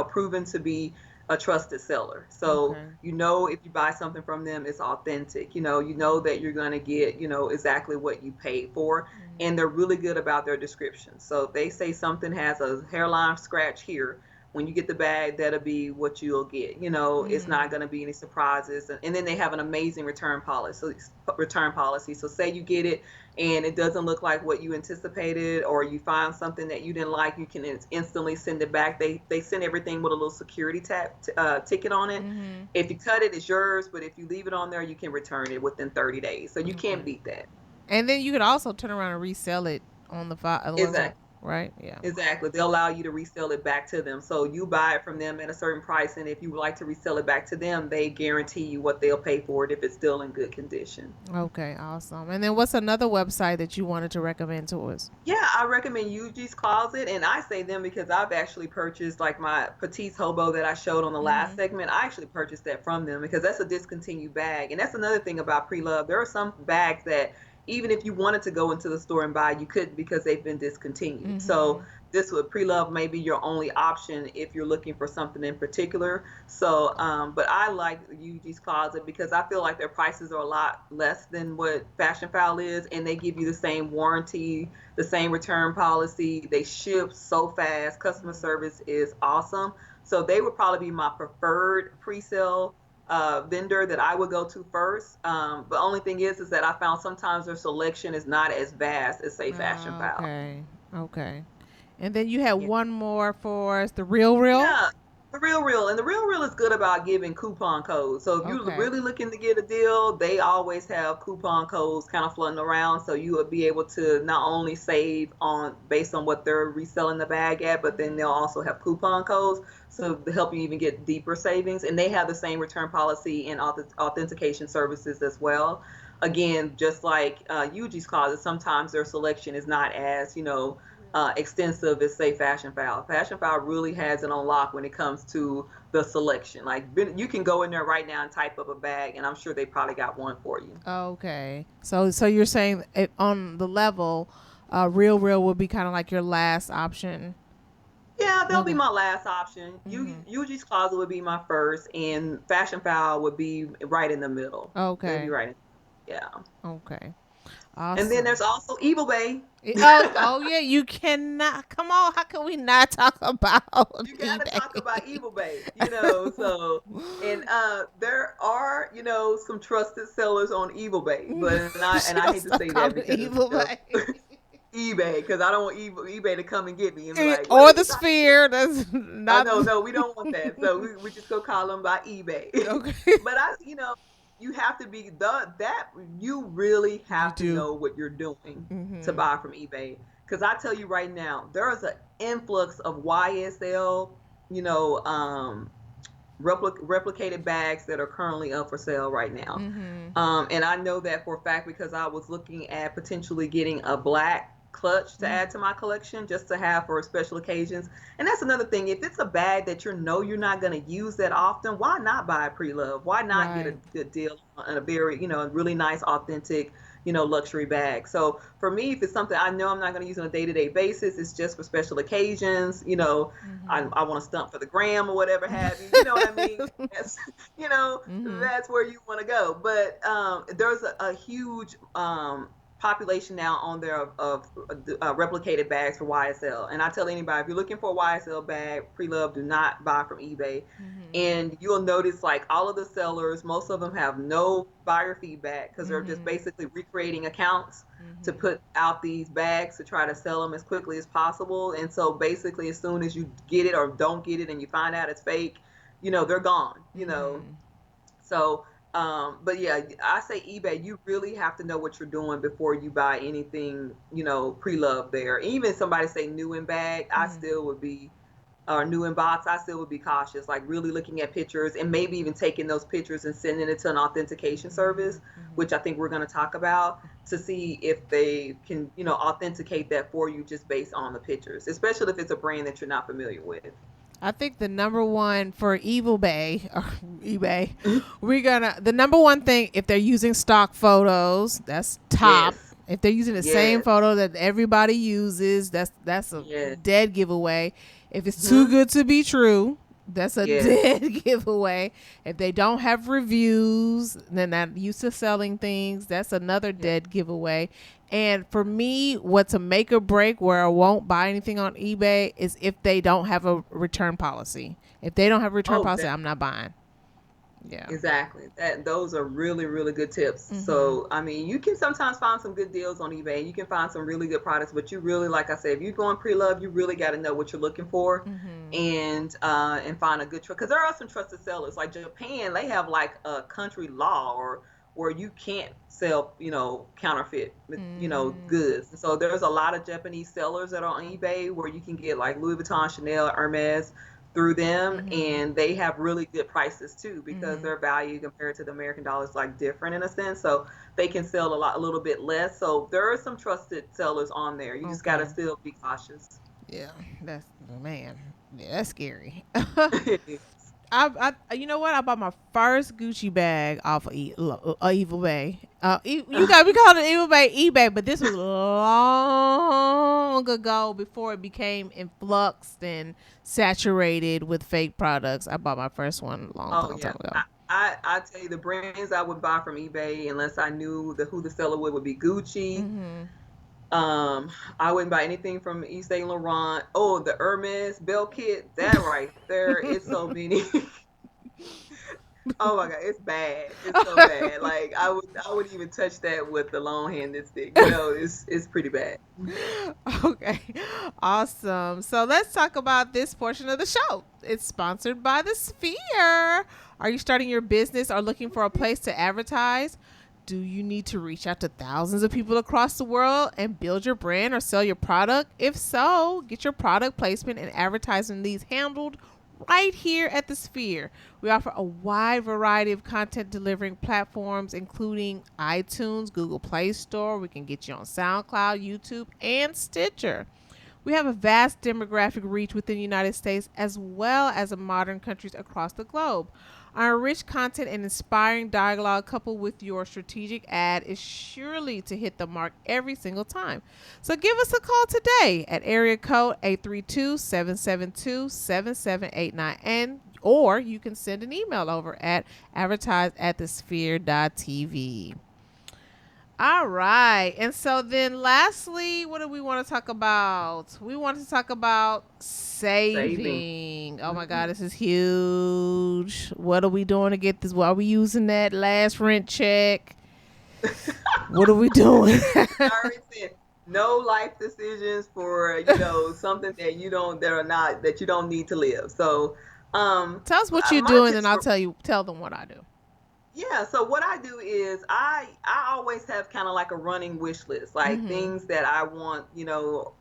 Speaker 3: proven to be a trusted seller. So,
Speaker 2: Okay.
Speaker 3: if you buy something from them, it's authentic. That you're going to get, exactly what you paid for.
Speaker 2: Mm-hmm.
Speaker 3: And they're really good about their description. So if they say something has a hairline scratch here, when you get the bag, that'll be what you'll get. It's
Speaker 2: Mm-hmm.
Speaker 3: not going to be any surprises. And then they have an amazing return policy. So say you get it and it doesn't look like what you anticipated, or you find something that you didn't like, you can instantly send it back. They send everything with a little security ticket on it.
Speaker 2: Mm-hmm.
Speaker 3: If you cut it, it's yours. But if you leave it on there, you can return it within 30 days. So you
Speaker 2: Okay.
Speaker 3: can't beat that.
Speaker 2: And then you could also turn around and resell it on the website,
Speaker 3: Exactly.
Speaker 2: right? Yeah.
Speaker 3: Exactly. They'll allow you to resell it back to them. So you buy it from them at a certain price, and if you would like to resell it back to them, they guarantee you what they'll pay for it if it's still in good condition.
Speaker 2: Okay, awesome. And then what's another website that you wanted to recommend to us?
Speaker 3: Yeah, I recommend Yuji's Closet, and I say them because I've actually purchased like my Petite Hobo that I showed on the last
Speaker 2: Mm-hmm.
Speaker 3: segment. I actually purchased that from them because that's a discontinued bag, and that's another thing about pre-love. There are some bags that even if you wanted to go into the store and buy, you couldn't because they've been discontinued.
Speaker 2: Mm-hmm.
Speaker 3: So this would pre-love may be your only option if you're looking for something in particular. So, but I like Yuji's Closet because I feel like their prices are a lot less than what Fashion File is, and they give you the same warranty, the same return policy. They ship so fast. Customer service is awesome. So they would probably be my preferred pre-sale vendor that I would go to first. The only thing is that I found sometimes their selection is not as vast as say Fashion File.
Speaker 2: Okay. Okay. And then you had
Speaker 3: Yeah.
Speaker 2: one more for us, the Real Real.
Speaker 3: Yeah, the real real. And the real real is good about giving coupon codes. So if you're
Speaker 2: Okay.
Speaker 3: really looking to get a deal, they always have coupon codes kind of floating around. So you will be able to not only save on based on what they're reselling the bag at, but then they'll also have coupon codes. So to help you even get deeper savings. And they have the same return policy and authentication services as well. Again, just like Yuji's Closet, sometimes their selection is not as, extensive as say Fashion File. Fashion File really has it on lock when it comes to the selection. Like you can go in there right now and type up a bag, and I'm sure they probably got one for you.
Speaker 2: Okay. So you're saying it, on the level, Real Real would be kind of like your last option.
Speaker 3: Yeah, they'll be
Speaker 2: Okay.
Speaker 3: my last option.
Speaker 2: Mhm.
Speaker 3: Yuji's Closet would be my first, and Fashion File would be right in the middle. They'd be
Speaker 2: Okay.
Speaker 3: right in, yeah.
Speaker 2: Okay.
Speaker 3: And then
Speaker 2: Awesome.
Speaker 3: there's also Evil Bay.
Speaker 2: Oh yeah, you cannot. Come on, how can we not talk about
Speaker 3: You got to
Speaker 2: eBay?
Speaker 3: talk about Evil Bay, so and there are, some trusted sellers on Evil Bay, but I hate to
Speaker 2: Stop
Speaker 3: say that
Speaker 2: calling it
Speaker 3: because
Speaker 2: evil, way.
Speaker 3: eBay, because I don't want eBay to come and get me and be like, what
Speaker 2: Or
Speaker 3: are
Speaker 2: the
Speaker 3: you talking about?
Speaker 2: sphere. That's not.
Speaker 3: No, no, we don't want that. So we just go call them by eBay.
Speaker 2: Okay.
Speaker 3: But you have to be you really
Speaker 2: You
Speaker 3: have to
Speaker 2: do.
Speaker 3: know what you're doing to
Speaker 2: Mhm.
Speaker 3: buy from eBay. Because I tell you right now, there is an influx of YSL, you know, um, replicated bags that are currently up for sale right now.
Speaker 2: Mhm.
Speaker 3: And I know that for a fact because I was looking at potentially getting a black clutch to
Speaker 2: Mhm.
Speaker 3: add to my collection just to have for special occasions. And that's another thing. If it's a bag that you're not going to use that often, why not buy a pre-love? Why not get a
Speaker 2: Right.
Speaker 3: good deal on a very, really nice, authentic, luxury bag? So for me, if it's something I know I'm not going to use on a day-to-day basis, it's just for special occasions,
Speaker 2: Mhm.
Speaker 3: I want to stump for the gram or whatever have you. You know what I mean? That's, you know,
Speaker 2: Mhm.
Speaker 3: that's where you want to go. But there's a huge population now on there of replicated bags for YSL. And I tell anybody, if you're looking for a YSL bag, pre-love, do not buy from eBay.
Speaker 2: Mhm.
Speaker 3: And you'll notice like all of the sellers, most of them have no buyer feedback because they're just
Speaker 2: Mhm.
Speaker 3: basically recreating accounts to
Speaker 2: Mhm.
Speaker 3: put out these bags to try to sell them as quickly as possible. And so basically, as soon as you get it or don't get it and you find out it's fake, they're gone.
Speaker 2: Mhm.
Speaker 3: So, but yeah, I say eBay, you really have to know what you're doing before you buy anything, pre-love there. Even somebody say new in bag, I
Speaker 2: Mhm.
Speaker 3: still would be, or new in box, I still would be cautious, like really looking at pictures and maybe even taking those pictures and sending it to an authentication service,
Speaker 2: Mhm. Mhm.
Speaker 3: which I think we're going to talk about to see if they can, authenticate that for you just based on the pictures, especially if it's a brand that you're not familiar with.
Speaker 2: I think the number one for Evil Bay or eBay, the number one thing if they're using stock photos, that's top.
Speaker 3: Yes,
Speaker 2: If they're using the same
Speaker 3: yes,
Speaker 2: photo that everybody uses, that's a
Speaker 3: yes.
Speaker 2: dead giveaway. If it's too
Speaker 3: Hmm.
Speaker 2: good to be true, that's a
Speaker 3: Yes.
Speaker 2: dead giveaway. If they don't have reviews, then not used to selling things, that's another
Speaker 3: Yeah.
Speaker 2: dead giveaway. And for me, what's a make or break where I won't buy anything on eBay is if they don't have a return policy. If they don't have a return
Speaker 3: Oh,
Speaker 2: policy, I'm not buying. Yeah.
Speaker 3: exactly. Those are really, really good tips.
Speaker 2: Mhm.
Speaker 3: So, I mean, you can sometimes find some good deals on eBay. You can find some really good products, but you really, like I said, if you're going pre-love, you really got to know what you're looking for,
Speaker 2: Mhm.
Speaker 3: and find a good because there are some trusted sellers. Like Japan, they have like a country law or where you can't sell, counterfeit,
Speaker 2: Mhm.
Speaker 3: goods. And so there's a lot of Japanese sellers that are on eBay where you can get like Louis Vuitton, Chanel, Hermes through them,
Speaker 2: Mhm.
Speaker 3: and they have really good prices too because
Speaker 2: Mhm.
Speaker 3: their value compared to the American dollar is like different in a sense. So they can sell a little bit less. So there are some trusted sellers on there. You just got to
Speaker 2: Okay.
Speaker 3: still be cautious.
Speaker 2: Yeah. That's man. Yeah, that's scary.
Speaker 3: It is.
Speaker 2: You know what? I bought my first Gucci bag off of Evil Bay. You got we called it Evil Bay eBay, but this was long ago before it became influxed and saturated with fake products. I bought my first one a long,
Speaker 3: Oh
Speaker 2: long
Speaker 3: yeah.
Speaker 2: time ago.
Speaker 3: I tell you the brands I would buy from eBay unless I knew who the seller would be Gucci.
Speaker 2: Mhm.
Speaker 3: Um, I wouldn't buy anything from East Saint Laurent. Oh, the Hermes belt kit, that right there. It's so many. Oh my God, it's bad. It's so bad. Like I would even touch that with the long-handed stick. It's pretty bad.
Speaker 2: Okay, awesome. So let's talk about this portion of the show. It's sponsored by the Sphere. Are you starting your business or looking for a place to advertise? Do you need to reach out to thousands of people across the world and build your brand or sell your product? If so, get your product placement and advertising needs handled right here at the Sphere. We offer a wide variety of content delivering platforms, including iTunes, Google Play Store. We can get you on SoundCloud, YouTube, and Stitcher. We have a vast demographic reach within the United States as well as in modern countries across the globe. Our rich content and inspiring dialogue coupled with your strategic ad is surely to hit the mark every single time. So give us a call today at area code 832-772-7789 and or you can send an email over at advertise@thesphere.tv. All right. And so then lastly, what do we want to talk about? We want to talk about saving. Oh my God, this is huge. What are we doing to get this? Are we using that last rent check? What are we doing?
Speaker 3: I already said no life decisions for, something that you don't need to live. So
Speaker 2: tell us what you're
Speaker 3: my
Speaker 2: doing
Speaker 3: tips
Speaker 2: and I'll tell them what I do.
Speaker 3: Yeah, so what I do is I always have kind of like a running wish list, like things that I want, to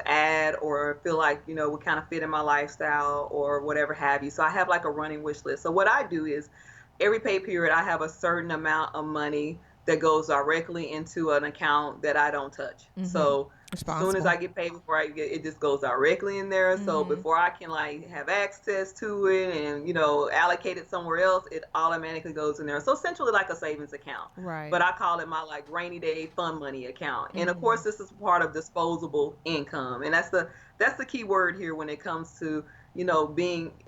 Speaker 3: add or feel like, would kind of fit in my lifestyle or whatever have you. So I have like a running wish list. So what I do is every pay period, I have a certain amount of money that goes directly into an account that I don't touch. So as soon as I get paid, before I get it, just goes directly in there. So before I can like have access to it and allocate it somewhere else, it automatically goes in there. So essentially like a savings account.
Speaker 2: Right.
Speaker 3: But I call it my like rainy day fun money account. And of course, this is part of disposable income, and that's the key word here when it comes to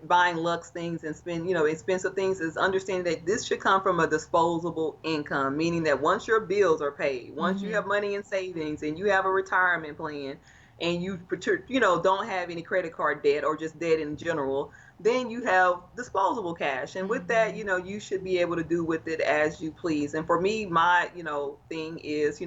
Speaker 3: buying Luxe things and spend, expensive things, is understanding that this should come from a disposable income, meaning that once your bills are paid, once you have money in savings and you have a retirement plan and you don't have any credit card debt or just debt in general, then you have disposable cash. And with that, you should be able to do with it as you please. And for me, my, thing is,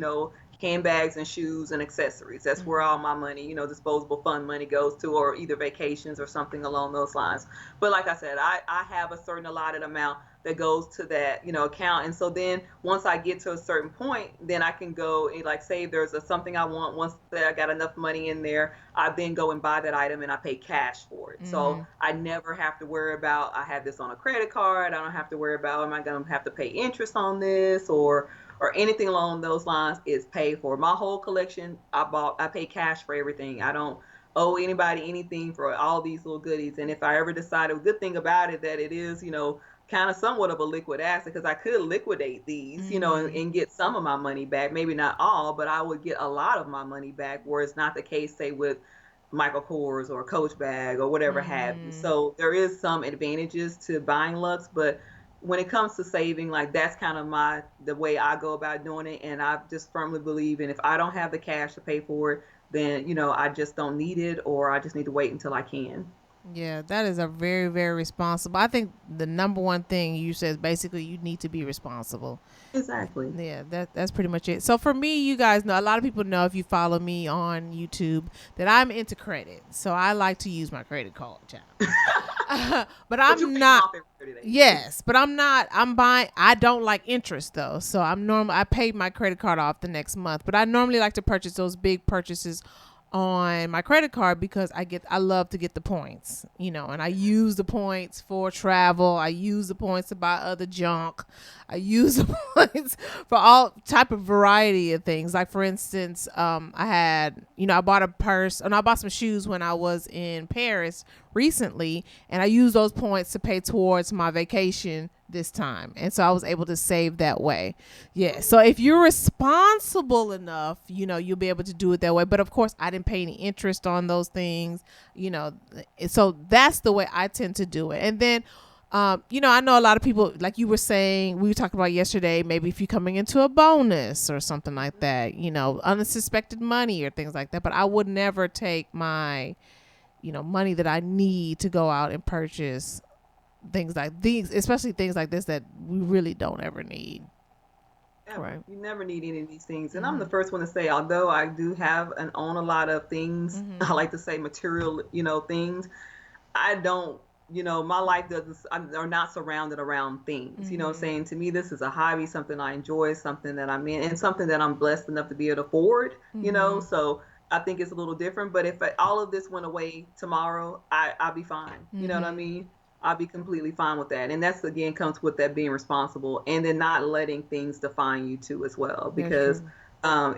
Speaker 3: handbags and shoes and accessories. That's where all my money, disposable fund money goes to, or either vacations or something along those lines. But like I said, I have a certain allotted amount that goes to that, account. And so then once I get to a certain point, then I can go and like say if there's something I want, once that I got enough money in there, I then go and buy that item and I pay cash for it. So I never have to worry about, I have this on a credit card. I don't have to worry about, am I going to have to pay interest on this or anything along those lines. Is paid for. My whole collection, I pay cash for everything. I don't owe anybody anything for all these little goodies. And if I ever decide, a good thing about it, that it is, kind of somewhat of a liquid asset, because I could liquidate these, and get some of my money back. Maybe not all, but I would get a lot of my money back, where it's not the case, say, with Michael Kors or Coach bag or whatever have you. So there is some advantages to buying Luxe, but when it comes to saving, like that's kind of the way I go about doing it. And I just firmly believe in, if I don't have the cash to pay for it, then, I just don't need it, or I just need to wait until I can.
Speaker 2: Yeah, that is a very, very responsible. I think the number one thing you said is basically you need to be responsible.
Speaker 3: Exactly.
Speaker 2: Yeah, that's pretty much it. So for me, you guys know, a lot of people know, if you follow me on YouTube, that I'm into credit. So I like to use my credit card, child. But I'm not. Yes, but I'm not. I'm buying. I don't like interest though. So I pay my credit card off the next month. But I normally like to purchase those big purchases on my credit card because I love to get the points, and I use the points for travel. I use the points to buy other junk. I use the points for all type of variety of things. Like for instance, I bought a purse and I bought some shoes when I was in Paris recently, and I used those points to pay towards my vacation this time, and so I was able to save that way. Yeah, so if you're responsible enough, you'll be able to do it that way. But of course, I didn't pay any interest on those things, so that's the way I tend to do it. And then I know a lot of people, like you were saying, we were talking about yesterday, maybe if you're coming into a bonus or something like that, unsuspected money or things like that. But I would never take my money that I need to go out and purchase things like these, especially things like this that we really don't ever need.
Speaker 3: Ever.
Speaker 2: Right.
Speaker 3: You never need any of these things. And I'm the first one to say, although I do have and own a lot of things, I like to say material, things, I don't, my life doesn't, are not surrounded around things. You know what I'm saying? To me, this is a hobby, something I enjoy, something that I'm in, and something that I'm blessed enough to be able to afford, so I think it's a little different. But if all of this went away tomorrow, I'd be fine. You know what I mean? I'll be completely fine with that. And that's, again, comes with that being responsible and then not letting things define you too as well. Because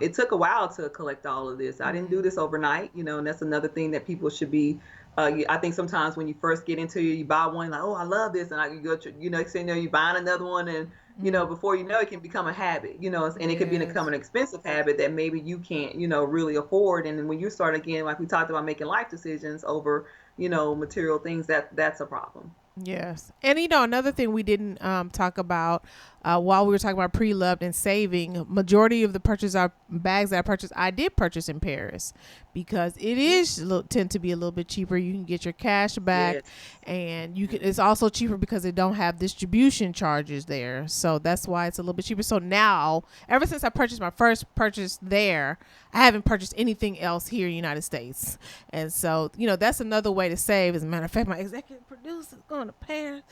Speaker 3: it took a while to collect all of this. I didn't do this overnight, and that's another thing that people should be. I think sometimes when you first get into it, you buy one, like, oh, I love this. And you go to, next thing you know, you're buying another one. And, before you know, it can become a habit, and it could become an expensive habit that maybe you can't, really afford. And then when you start again, like we talked about, making life decisions over, material things, that's a problem.
Speaker 2: Yes. And, another thing we didn't talk about while we were talking about pre-loved and saving, majority of the bags that I purchased, I did purchase in Paris because it is tend to be a little bit cheaper. You can get your cash back, and it's also cheaper because they don't have distribution charges there. So that's why it's a little bit cheaper. So now, ever since I purchased my first purchase there, I haven't purchased anything else here in the United States. And so, that's another way to save. As a matter of fact, my executive producer is going to Paris.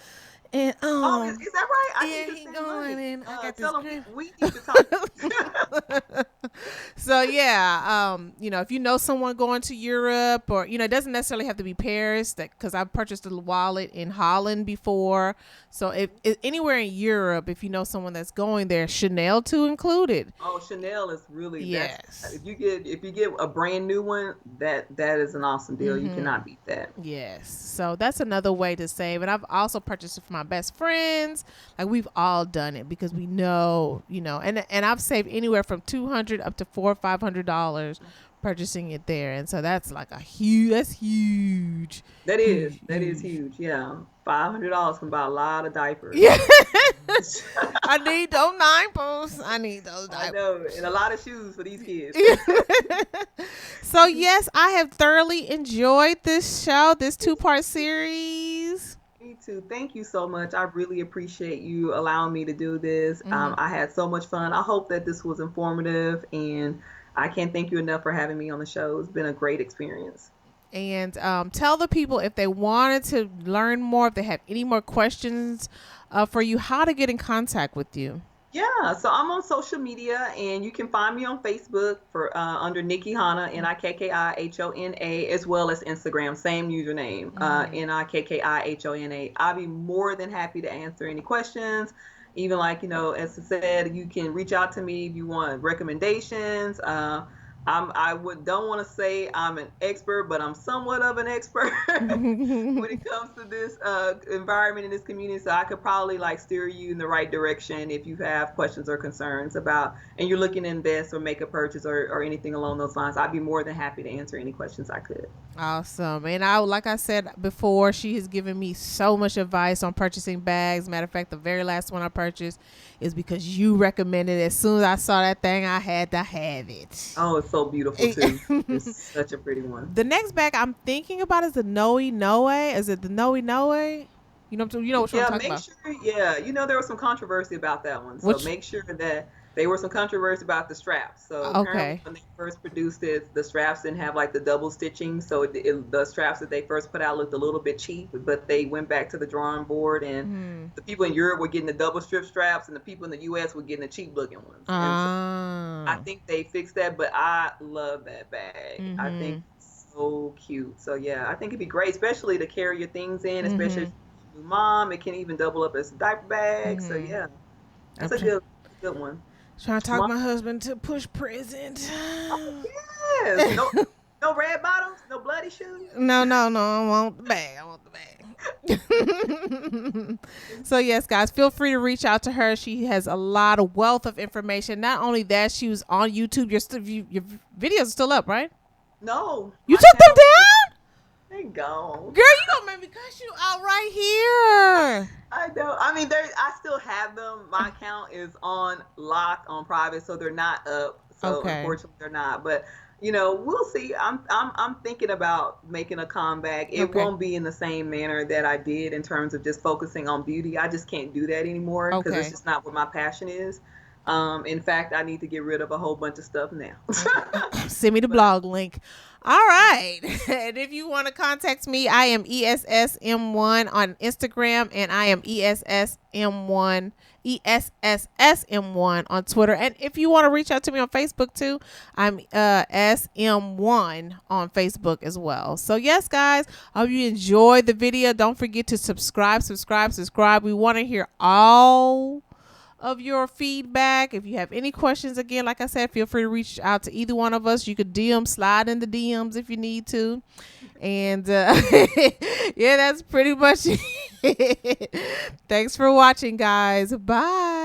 Speaker 2: And
Speaker 3: is that right? I
Speaker 2: yeah, he going money. And I got this script.
Speaker 3: We need to talk.
Speaker 2: So yeah, if you know someone going to Europe, or it doesn't necessarily have to be Paris, because I've purchased a wallet in Holland before. So if anywhere in Europe, if you know someone that's going there, Chanel too included.
Speaker 3: Oh, Chanel is really,
Speaker 2: yes.
Speaker 3: If you get a brand new one, that is an awesome deal. You cannot beat that.
Speaker 2: Yes. So that's another way to save. And I've also purchased it for my best friends. Like, we've all done it because we know, and I've saved anywhere from $200 up to $400 or $500 purchasing it there. And so that's like that's huge.
Speaker 3: That is huge. Yeah. $500 can buy a lot of diapers.
Speaker 2: Yeah. I need those diapers. I
Speaker 3: know. And a lot of shoes for these kids.
Speaker 2: So yes, I have thoroughly enjoyed this show, this 2-part series.
Speaker 3: Me too. Thank you so much. I really appreciate you allowing me to do this. I had so much fun. I hope that this was informative, and I can't thank you enough for having me on the show. It's been a great experience.
Speaker 2: And tell the people, if they wanted to learn more, if they have any more questions for you, how to get in contact with you.
Speaker 3: Yeah, so I'm on social media, and you can find me on Facebook for under Nikki Hona, NIKKIHONA, as well as Instagram, same username, NIKKIHONA. I'll be more than happy to answer any questions. Even like, as I said, you can reach out to me if you want recommendations. Don't want to say I'm an expert, but I'm somewhat of an expert when it comes to this environment in this community. So I could probably steer you in the right direction if you have questions or concerns about, and you're looking to invest or make a purchase or anything along those lines. I'd be more than happy to answer any questions I could.
Speaker 2: Awesome. And like I said before, she has given me so much advice on purchasing bags. Matter of fact, the very last one I purchased is because you recommended it. As soon as I saw that thing, I had to have it.
Speaker 3: Oh, it's so beautiful too. It's such a pretty one.
Speaker 2: The next bag I'm thinking about is the Noe Noe. Is it the Noe Noe? You know what I'm talking about?
Speaker 3: There was some controversy about that one. So make sure that there was some controversy about the straps. So apparently when they first produced it, the straps didn't have the double stitching. So the straps that they first put out looked a little bit cheap, but they went back to the drawing board, and the people in Europe were getting the double strip straps, and the people in the US were getting the cheap looking ones. So I think they fixed that, but I love that bag. I think it's so cute. So yeah, I think it'd be great, especially to carry your things in, especially if you're a new mom. It can even double up as a diaper bag. So yeah, that's a good one.
Speaker 2: Trying to talk my husband to push present.
Speaker 3: Oh, yes. No red bottoms, no bloody shoes.
Speaker 2: No. I want the bag. So yes, guys, feel free to reach out to her. She has a lot of wealth of information. Not only that, she was on YouTube. Your videos are still up, right?
Speaker 3: No.
Speaker 2: You took them down?
Speaker 3: They gone.
Speaker 2: Girl, you gonna make me cuss you out right here.
Speaker 3: I know. I mean, I still have them. My account is on lock, on private, so they're not up. So unfortunately, they're not. But we'll see. I'm thinking about making a comeback. It
Speaker 2: Okay.
Speaker 3: won't be in the same manner that I did in terms of just focusing on beauty. I just can't do that anymore because it's
Speaker 2: Okay.
Speaker 3: just not what my passion is. In fact, I need to get rid of a whole bunch of stuff now.
Speaker 2: Okay. Send me the
Speaker 3: But
Speaker 2: blog link. All right. And if you want to contact me, I am ESSM1 on Instagram, and I am ESSM1 on Twitter. And if you want to reach out to me on Facebook too, I'm SM1 on Facebook as well. So yes, guys, I hope you enjoyed the video. Don't forget to subscribe. We want to hear all of your feedback. If you have any questions, again, like I said, feel free to reach out to either one of us. You could slide in the DMs if you need to. And yeah, that's pretty much it. Thanks for watching, guys. Bye.